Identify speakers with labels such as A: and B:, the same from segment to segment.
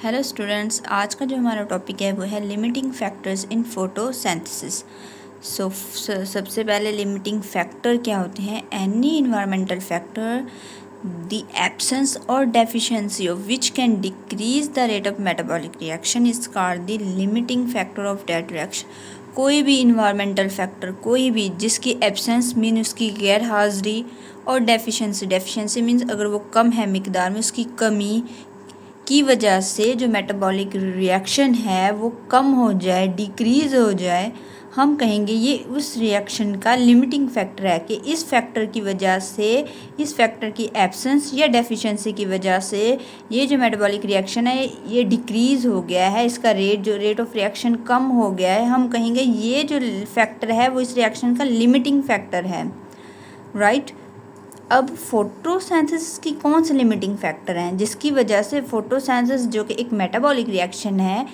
A: Hello students, आज का जो हमारा टॉपिक है वो है लिमिटिंग फैक्टर्स इन फोटोसिंथेसिस। सबसे पहले लिमिटिंग फैक्टर क्या होते हैं? Any environmental factor the absence or deficiency of which can decrease the rate of metabolic reaction is called the limiting factor of that reaction. कोई भी इन्वायरमेंटल फैक्टर, कोई भी जिसकी एब्सेंस मीन उसकी गैर हाजिरी, और डेफिशिएंसी मीन्स अगर वो कम है मिकदार में, उसकी कमी की वजह से जो मेटाबॉलिक रिएक्शन है वो कम हो जाए, डिक्रीज हो जाए, हम कहेंगे ये उस रिएक्शन का लिमिटिंग फैक्टर है कि इस फैक्टर की वजह से, इस फैक्टर की एब्सेंस या डेफिशिएंसी की वजह से ये जो मेटाबॉलिक रिएक्शन है ये डिक्रीज हो गया है, इसका रेट ऑफ रिएक्शन कम हो गया है, हम कहेंगे ये जो फैक्टर है वो इस रिएक्शन का लिमिटिंग फैक्टर है, राइट। अब फोटोसिंथेसिस की कौन से लिमिटिंग फैक्टर हैं जिसकी वजह से फोटोसिंथेसिस जो कि एक मेटाबॉलिक रिएक्शन है,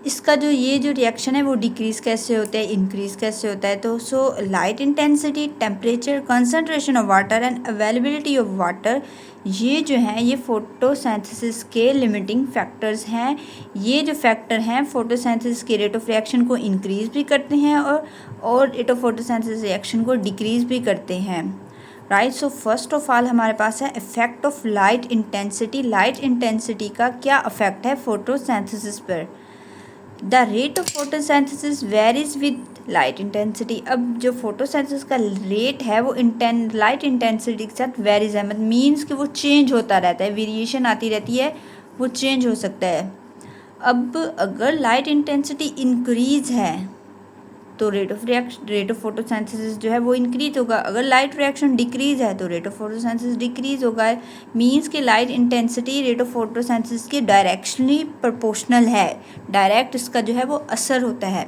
A: इसका जो रिएक्शन है वो डिक्रीज कैसे होता है, इंक्रीज कैसे होता है? तो light intensity, temperature, concentration of water and availability of water, ये जो हैं ये फोटोसिंथेसिस के लिमिटिंग फैक्टर्स हैं। ये जो फैक्टर हैं फोटोसिंथेसिस के रेट ऑफ रिएक्शन को इंक्रीज भी करते हैं और रेट ऑफ फोटोसिंथेसिस रिएक्शन को डिक्रीज भी करते हैं, right. So first of all हमारे पास है effect of light intensity. Light intensity का क्या इफेक्ट है फोटोसिंथेसिस पर? The rate of photosynthesis varies with light intensity. अब जो फोटोसिंथेसिस का रेट है वो लाइट इंटेंसिटी के साथ वेरीज है, मतलब मीन्स कि वो चेंज होता रहता है, वेरिएशन आती रहती है, वो चेंज हो सकता है। अब अगर लाइट इंटेंसिटी इंक्रीज है तो रेट ऑफ फोटोसिंथेसिस जो है वो इंक्रीज होगा। अगर लाइट रिएक्शन डिक्रीज है तो रेट ऑफ फोटोसिंथेसिस डिक्रीज होगा। मींस कि light intensity rate of photosynthesis के डायरेक्शनली प्रोपोर्शनल है, डायरेक्ट इसका जो है वो असर होता है।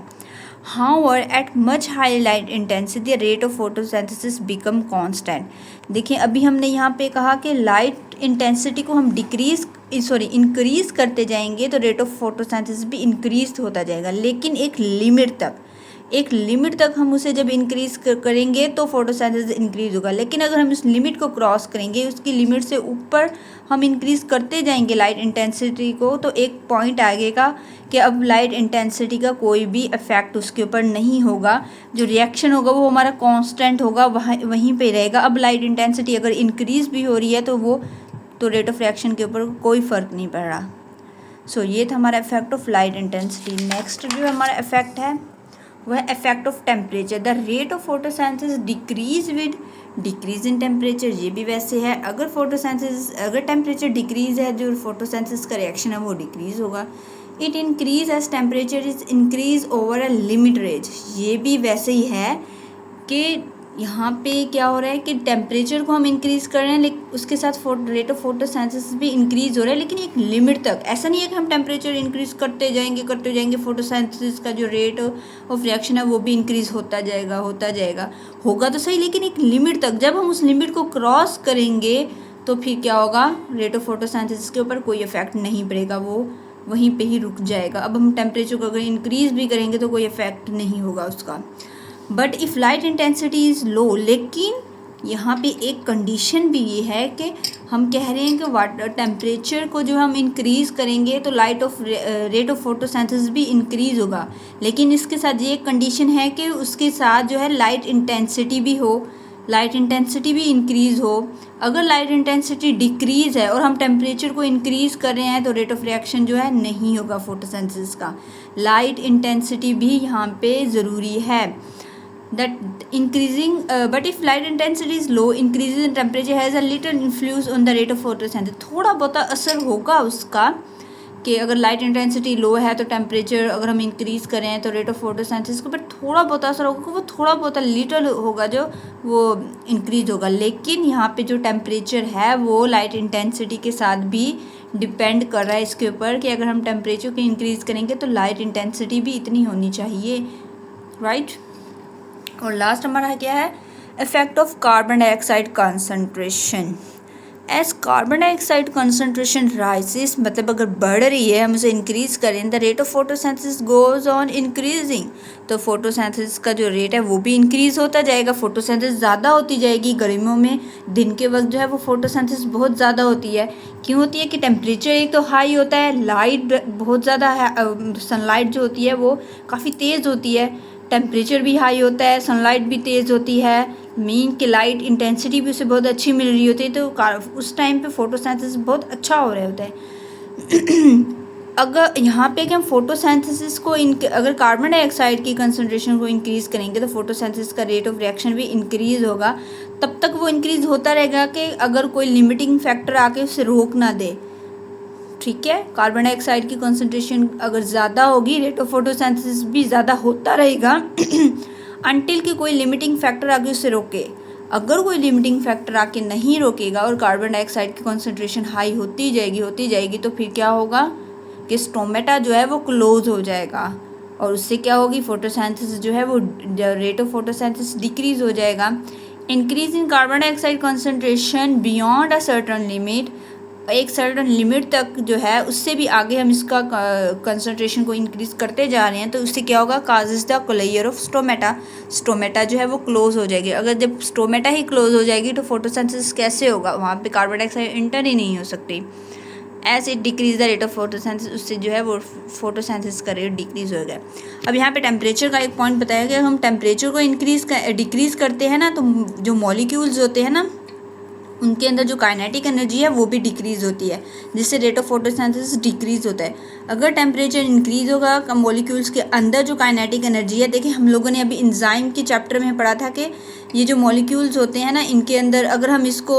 A: However, at much higher light intensity, the rate of photosynthesis become constant. देखिए अभी हमने यहाँ पे कहा कि लाइट इंटेंसिटी को हम इंक्रीज करते जाएंगे तो रेट ऑफ फोटोसिंथेसिस भी इंक्रीज होता जाएगा, लेकिन एक लिमिट तक हम उसे जब इंक्रीज करेंगे तो फोटोसिंथेसिस इंक्रीज होगा। लेकिन अगर हम इस लिमिट को क्रॉस करेंगे, उसकी लिमिट से ऊपर हम इंक्रीज करते जाएंगे लाइट इंटेंसिटी को, तो एक पॉइंट आएगा कि अब लाइट इंटेंसिटी का कोई भी इफेक्ट उसके ऊपर नहीं होगा, जो रिएक्शन होगा वो हमारा कांस्टेंट होगा, वहीं पे रहेगा। अब लाइट इंटेंसिटी अगर इंक्रीज भी हो रही है तो रेट ऑफ रिएक्शन के ऊपर कोई फ़र्क नहीं पड़ रहा। सो ये था हमारा effect of light intensity. Next जो हमारा इफेक्ट है वह effect of temperature. The rate of photosynthesis decrease in temperature. ये भी वैसे है, अगर टेम्परेचर डिक्रीज है जो फोटोसिंथेसिस का रिएक्शन है वो डिक्रीज होगा। It increase as temperature is increase over a limit range. ये भी वैसे ही है कि यहाँ पे क्या हो रहा है कि टेम्परेचर को हम इंक्रीज़ कर रहे हैं, लेकिन उसके साथ रेट ऑफ फोटोसिंथेसिस भी इंक्रीज़ हो रहा है, लेकिन एक लिमिट तक। ऐसा नहीं है कि हम टेम्परेचर इंक्रीज़ करते जाएंगे फोटोसिंथेसिस का जो रेट ऑफ रिएक्शन है वो भी इंक्रीज़ होता जाएगा होगा तो सही, लेकिन एक लिमिट तक। जब हम उस लिमिट को क्रॉस करेंगे तो फिर क्या होगा, रेट ऑफ फोटोसिंथेसिस के ऊपर कोई इफेक्ट नहीं पड़ेगा, वो वहीं पे ही रुक जाएगा। अब हम टेम्परेचर को अगर इंक्रीज़ भी करेंगे तो कोई इफेक्ट नहीं होगा उसका। But if light intensity is low, लेकिन यहाँ पे एक कंडीशन भी ये है कि हम कह रहे हैं कि वाटर टेम्परेचर को जो हम इंक्रीज़ करेंगे तो रेट ऑफ फोटोसिंथेसिस भी इंक्रीज़ होगा, लेकिन इसके साथ ये एक कंडीशन है कि उसके साथ जो है लाइट इंटेंसिटी भी इंक्रीज़ हो। अगर लाइट इंटेंसिटी डिक्रीज़ है और हम टेम्परेचर को इंक्रीज़ कर रहे हैं तो रेट ऑफ रिएक्शन जो है नहीं होगा फोटोसिंथेसिस का। लाइट इंटेंसिटी भी यहाँ पे ज़रूरी है। But if light intensity is low, increases in temperature has a little influence on the rate of photosynthesis. थोड़ा बहुत असर होगा उसका कि अगर लाइट इंटेंसिटी लो है तो टेम्परेचर अगर हम इंक्रीज़ करें तो रेट ऑफ फोटोसिंथेसिस के ऊपर थोड़ा बहुत असर होगा, वो थोड़ा बहुत लिटिल होगा जो वो इंक्रीज होगा। लेकिन यहाँ पे जो टेम्परेचर है वो लाइट इंटेंसिटी के साथ भी डिपेंड कर रहा है इसके ऊपर कि अगर हम टेम्परेचर को इंक्रीज़ करेंगे तो लाइट इंटेंसिटी भी इतनी होनी चाहिए, राइट। और लास्ट हमारा क्या है, effect of carbon dioxide concentration. As carbon dioxide concentration rises, मतलब अगर बढ़ रही है, हम उसे इंक्रीज करें, the rate of photosynthesis goes on increasing, तो फोटोसिंथेसिस का जो रेट है वो भी इंक्रीज होता जाएगा, फोटोसिंथेसिस ज़्यादा होती जाएगी। गर्मियों में दिन के वक्त जो है वो फोटोसिंथेसिस बहुत ज़्यादा होती है। क्यों होती है कि टेम्परेचर एक तो हाई होता है, लाइट बहुत ज़्यादा है, सनलाइट जो होती है वो काफ़ी तेज़ होती है, टेम्परेचर भी हाई होता है, सनलाइट भी तेज़ होती है, मीन की लाइट इंटेंसिटी भी उसे बहुत अच्छी मिल रही होती है, तो उस टाइम पे फोटोसिंथेसिस बहुत अच्छा हो रहा होता है। अगर यहाँ पे कि हम फोटोसिंथेसिस को अगर कार्बन डाइऑक्साइड की कंसनट्रेशन को इंक्रीज़ करेंगे तो फोटोसिंथेसिस का रेट ऑफ रिएक्शन भी इंक्रीज़ होगा। तब तक वो इंक्रीज़ होता रहेगा कि अगर कोई लिमिटिंग फैक्टर आके उसे रोक ना दे। ठीक है, कार्बन डाइऑक्साइड की कंसनट्रेशन अगर ज़्यादा होगी, रेट ऑफ फोटोसिंथेसिस भी ज़्यादा होता रहेगा अनटिल कि कोई लिमिटिंग फैक्टर आके उसे रोके। अगर कोई लिमिटिंग फैक्टर आके नहीं रोकेगा और कार्बन डाइऑक्साइड की कंसनट्रेशन हाई होती जाएगी तो फिर क्या होगा कि स्टोमेटा जो है वो क्लोज हो जाएगा और उससे क्या होगी, फोटोसिंथेसिस जो है वो रेट ऑफ फोटोसिंथेसिस डिक्रीज हो जाएगा। Increase in carbon dioxide concentration beyond a certain limit, एक सर्टेन लिमिट तक जो है उससे भी आगे हम इसका कंसनट्रेशन को इंक्रीज करते जा रहे हैं तो उससे क्या होगा, causes the closure of stomata, stomata जो है वो क्लोज हो जाएगी। अगर जब स्टोमेटा ही क्लोज हो जाएगी तो फोटोसिंथेसिस कैसे होगा, वहाँ पे कार्बन डाइऑक्साइड इंटर ही नहीं हो सकती। As it decrease the rate of photosynthesis, उससे जो है वो फोटोसिंथेसिस का रेट डिक्रीज हो गया। अब यहाँ पे टेम्परेचर का एक पॉइंट बताया गया, हम टेम्परेचर को डिक्रीज करते हैं ना तो जो मॉलिक्यूल्स होते हैं ना उनके अंदर जो काइनेटिक एनर्जी है वो भी डिक्रीज होती है, जिससे रेट ऑफ फोटोसिंथेसिस डिक्रीज होता है। अगर टेम्परेचर इंक्रीज होगा मॉलिक्यूल्स के अंदर जो काइनेटिक एनर्जी है, देखिए हम लोगों ने अभी एंजाइम के चैप्टर में पढ़ा था कि ये जो मॉलिक्यूल्स होते हैं ना इनके अंदर अगर हम इसको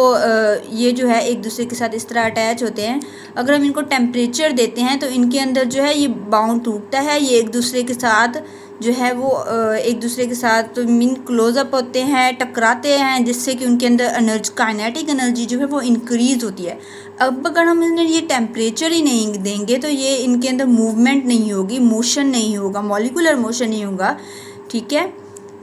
A: ये जो है एक दूसरे के साथ इस तरह अटैच होते हैं, अगर हम इनको टेम्परेचर देते हैं तो इनके अंदर जो है ये बाउंड टूटता है, ये एक दूसरे के साथ जो है वो एक दूसरे के साथ मीन क्लोजअप होते हैं, टकराते हैं, जिससे कि उनके अंदर एनर्जी काइनेटिक एनर्जी जो है वो इंक्रीज़ होती है। अब अगर हम इन्हें ये टेम्परेचर ही नहीं देंगे तो ये इनके अंदर मूवमेंट नहीं होगी, मोशन नहीं होगा, मॉलिकुलर मोशन नहीं होगा। ठीक है,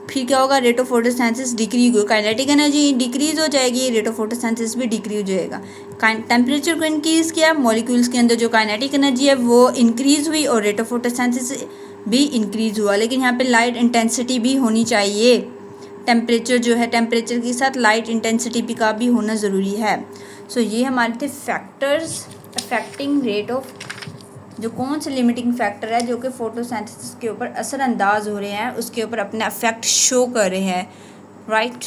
A: फिर क्या होगा, रेट ऑफ फोटोसिंथेसिस डिक्रीज हो, काइनेटिक एनर्जी डिक्रीज हो जाएगी, रेट ऑफ फोटोसिंथेसिस भी डिक्रीज हो जाएगा। टेम्परेचर को इंक्रीज़ किया, मॉलिक्यूल्स के अंदर जो काइनेटिक एनर्जी है वो इंक्रीज़ हुई और रेट ऑफ फोटोसिंथेसिस भी इंक्रीज़ हुआ। लेकिन यहाँ पे लाइट इंटेंसिटी भी होनी चाहिए, टेम्परेचर जो है टेम्परेचर के साथ लाइट इंटेंसिटी भी का भी होना ज़रूरी है। सो ये हमारे थे फैक्टर्स अफेक्टिंग रेट ऑफ, जो कौन से लिमिटिंग फैक्टर है जो कि फोटोसिंथेसिस के ऊपर असरअंदाज हो रहे हैं, उसके ऊपर अपना इफेक्ट शो कर रहे हैं, राइट।